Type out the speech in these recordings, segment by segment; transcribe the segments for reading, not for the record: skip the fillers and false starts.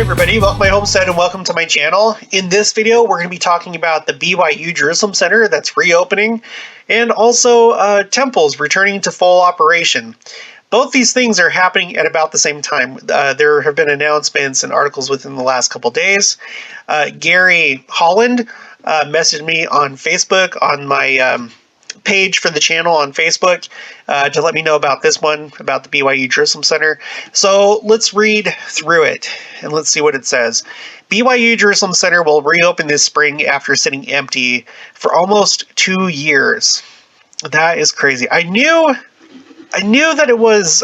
everybody, welcome to my homestead and welcome to my channel. In this video, we're going to be talking about the BYU Jerusalem Center that's reopening and also temples returning to full operation. Both these things are happening at about the same time. There have been announcements and articles within the last couple days. Gary Holland messaged me on Facebook on my page for the channel on Facebook to let me know about this one, about the BYU Jerusalem Center. So let's read through it and let's see what it says. BYU Jerusalem Center will reopen this spring after sitting empty for almost 2 years. That is crazy. I knew that it was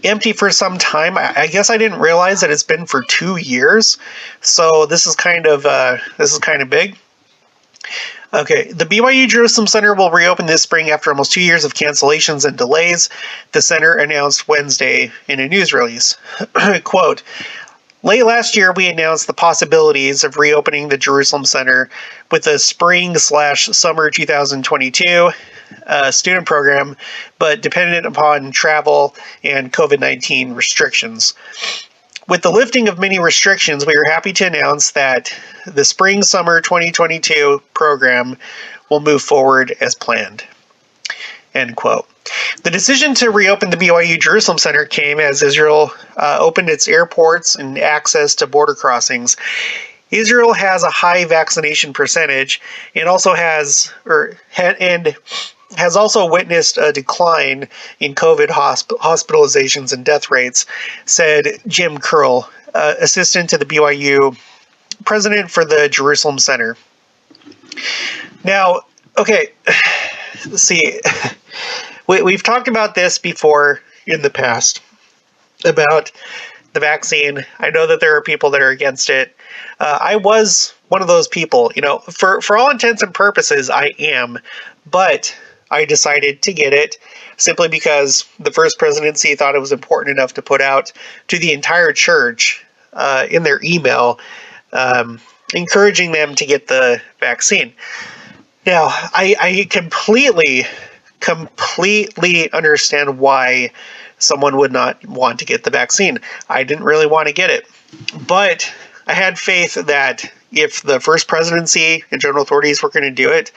empty for some time. I guess I didn't realize that it's been for 2 years. So this is kind of big. Okay, the BYU Jerusalem Center will reopen this spring after almost 2 years of cancellations and delays, the center announced Wednesday in a news release. Quote, late last year, we announced the possibilities of reopening the Jerusalem Center with a spring/summer 2022 student program, but dependent upon travel and COVID-19 restrictions. With the lifting of many restrictions, we are happy to announce that the spring-summer 2022 program will move forward as planned. End quote. The decision to reopen the BYU Jerusalem Center came as Israel opened its airports and access to border crossings. Israel has a high vaccination percentage and has also witnessed a decline in COVID hospitalizations and death rates, said Jim Curl, assistant to the BYU president for the Jerusalem Center. Now, okay, let's see. We've talked about this before in the past, about the vaccine. I know that there are people that are against it. I was one of those people, for all intents and purposes, I am, but I decided to get it simply because the first presidency thought it was important enough to put out to the entire church in their email, encouraging them to get the vaccine. Now, I completely understand why someone would not want to get the vaccine. I didn't really want to get it, but I had faith that if the first presidency and general authorities were going to do it,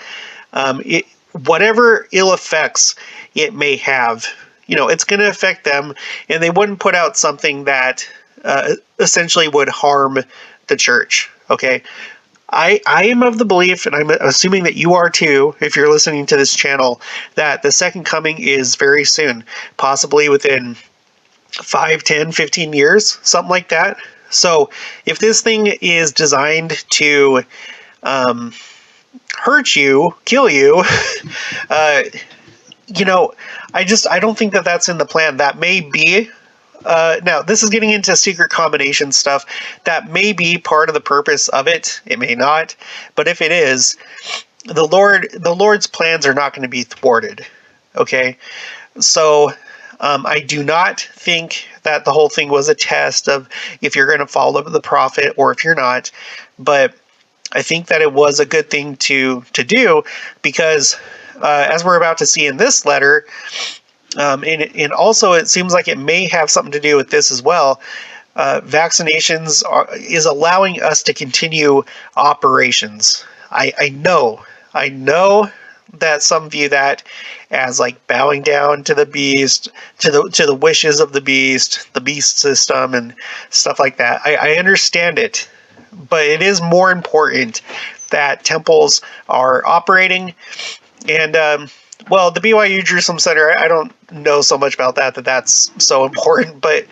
whatever ill effects it may have, it's going to affect them, and they wouldn't put out something that essentially would harm the church. Okay, I am of the belief, and I'm assuming that you are too, if you're listening to this channel, that the second coming is very soon, possibly within 5, 10, 15 years, something like that. So if this thing is designed to hurt you, kill you, I don't think that that's in the plan. That may be, now this is getting into secret combination stuff. That may be part of the purpose of it. It may not, but if it is, the Lord's plans are not going to be thwarted. Okay. So, I do not think that the whole thing was a test of if you're going to follow the prophet or if you're not, but I think that it was a good thing to do because, as we're about to see in this letter, and also it seems like it may have something to do with this as well. Vaccinations is allowing us to continue operations. I know that some view that as like bowing down to the beast, to the wishes of the beast system and stuff like that. I understand it. But it is more important that temples are operating. And, the BYU Jerusalem Center, I don't know so much about that's so important, but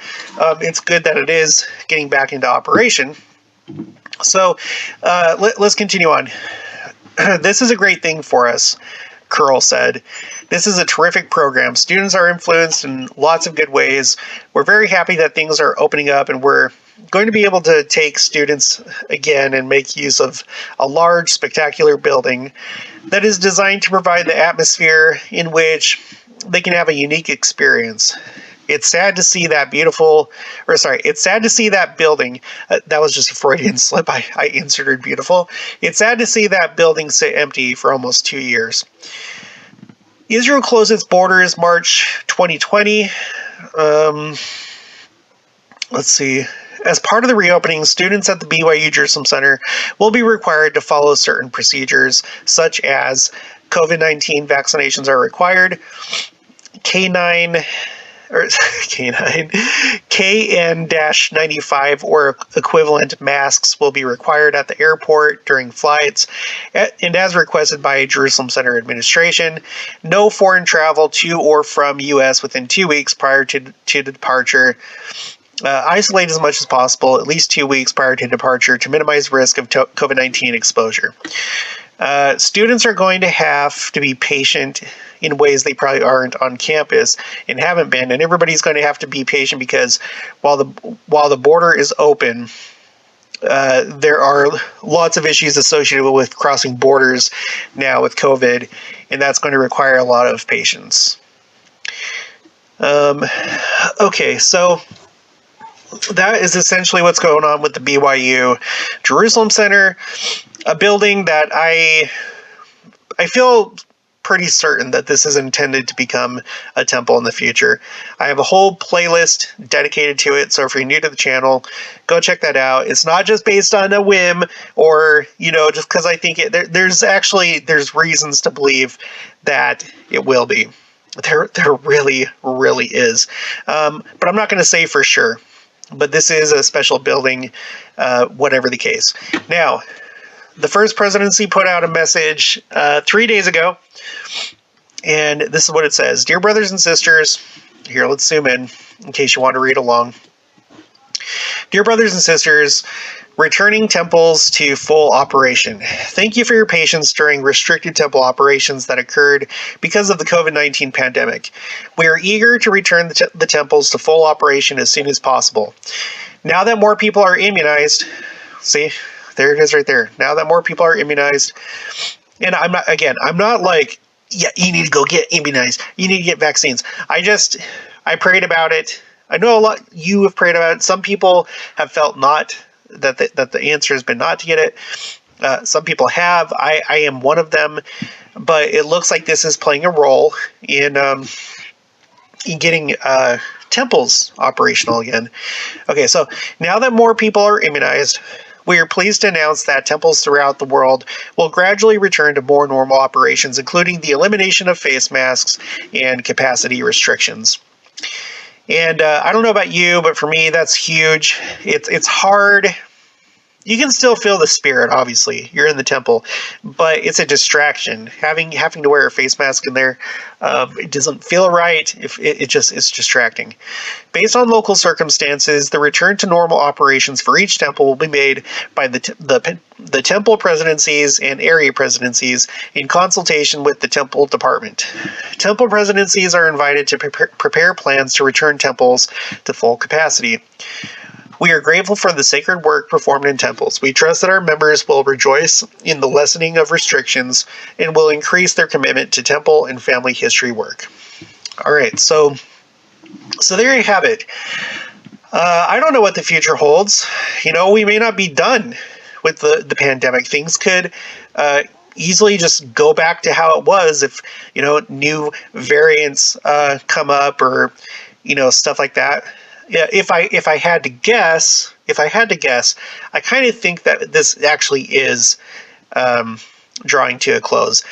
it's good that it is getting back into operation. So let's continue on. This is a great thing for us, Curl said. This is a terrific program. Students are influenced in lots of good ways. We're very happy that things are opening up, and we're going to be able to take students again and make use of a large, spectacular building that is designed to provide the atmosphere in which they can have a unique experience. It's sad to see that it's sad to see that building. That was just a Freudian slip. I inserted beautiful. It's sad to see that building sit empty for almost 2 years. Israel closed its borders March 2020. Let's see. As part of the reopening, students at the BYU Jerusalem Center will be required to follow certain procedures, such as COVID-19 vaccinations are required, KN-95 or equivalent masks will be required at the airport during flights, and as requested by Jerusalem Center administration, no foreign travel to or from U.S. within 2 weeks prior to departure. Isolate as much as possible, at least 2 weeks prior to departure, to minimize risk of COVID-19 exposure. Students are going to have to be patient in ways they probably aren't on campus and haven't been, and everybody's going to have to be patient because while the border is open, there are lots of issues associated with crossing borders now with COVID, and that's going to require a lot of patience. Okay, so that is essentially what's going on with the BYU Jerusalem Center, a building that I feel pretty certain that this is intended to become a temple in the future. I have a whole playlist dedicated to it, so if you're new to the channel, go check that out. It's not just based on a whim or, just because I think it. There's reasons to believe that it will be. There really, really is. But I'm not going to say for sure. But this is a special building, whatever the case. Now, the first presidency put out a message 3 days ago, and this is what it says. Dear brothers and sisters, here, let's zoom in case you want to read along. Dear brothers and sisters, returning temples to full operation. Thank you for your patience during restricted temple operations that occurred because of the COVID-19 pandemic. We are eager to return the temples to full operation as soon as possible. Now that more people are immunized, see, there it is right there. Now that more people are immunized, and I'm not like, yeah, you need to go get immunized. You need to get vaccines. I prayed about it. I know a lot you have prayed about it. Some people have felt that the answer has been not to get it. Some people have. I am one of them, but it looks like this is playing a role in getting temples operational again. Okay, so now that more people are immunized, we are pleased to announce that temples throughout the world will gradually return to more normal operations, including the elimination of face masks and capacity restrictions. And I don't know about you, but for me, that's huge. It's hard. You can still feel the spirit, obviously. You're in the temple, but it's a distraction. Having to wear a face mask in there, it doesn't feel right. It's distracting. Based on local circumstances, the return to normal operations for each temple will be made by the temple presidencies and area presidencies in consultation with the temple department. Temple presidencies are invited to prepare plans to return temples to full capacity. We are grateful for the sacred work performed in temples. We trust that our members will rejoice in the lessening of restrictions and will increase their commitment to temple and family history work. All right, so there you have it. I don't know what the future holds. We may not be done with the pandemic. Things could easily just go back to how it was if, new variants come up or, stuff like that. Yeah, if I had to guess, I kind of think that this actually is drawing to a close.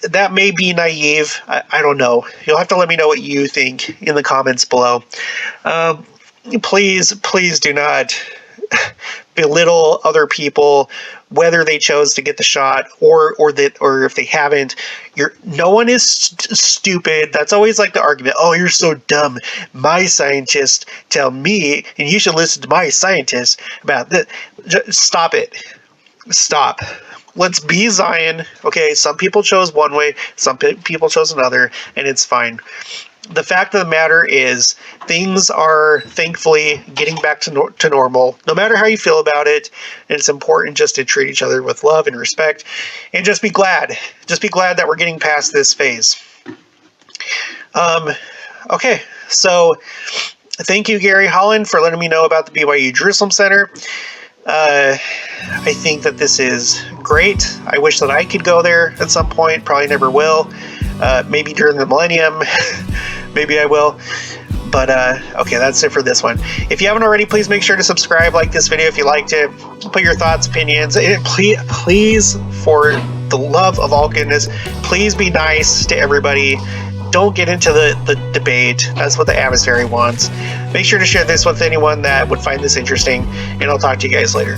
That may be naive. I don't know. You'll have to let me know what you think in the comments below. Please do not belittle other people, whether they chose to get the shot or if they haven't. No one is stupid. That's always like the argument. Oh, you're so dumb. My scientists tell me, and you should listen to my scientists about this. Stop it. Stop. Let's be Zion. Okay, some people chose one way, some people chose another, and it's fine. The fact of the matter is, things are thankfully getting back to normal, no matter how you feel about it, and it's important just to treat each other with love and respect, and just be glad. Just be glad that we're getting past this phase. Okay, so thank you, Gary Holland, for letting me know about the BYU Jerusalem Center. I think that this is great. I wish that I could go there at some point. Probably never will. Maybe during the millennium. Maybe I will. But okay, that's it for this one. If you haven't already, please make sure to subscribe, like this video if you liked it, put your thoughts, opinions. Please, for the love of all goodness, please be nice to everybody. Don't get into the debate. That's what the adversary wants. Make sure to share this with anyone that would find this interesting, and I'll talk to you guys later.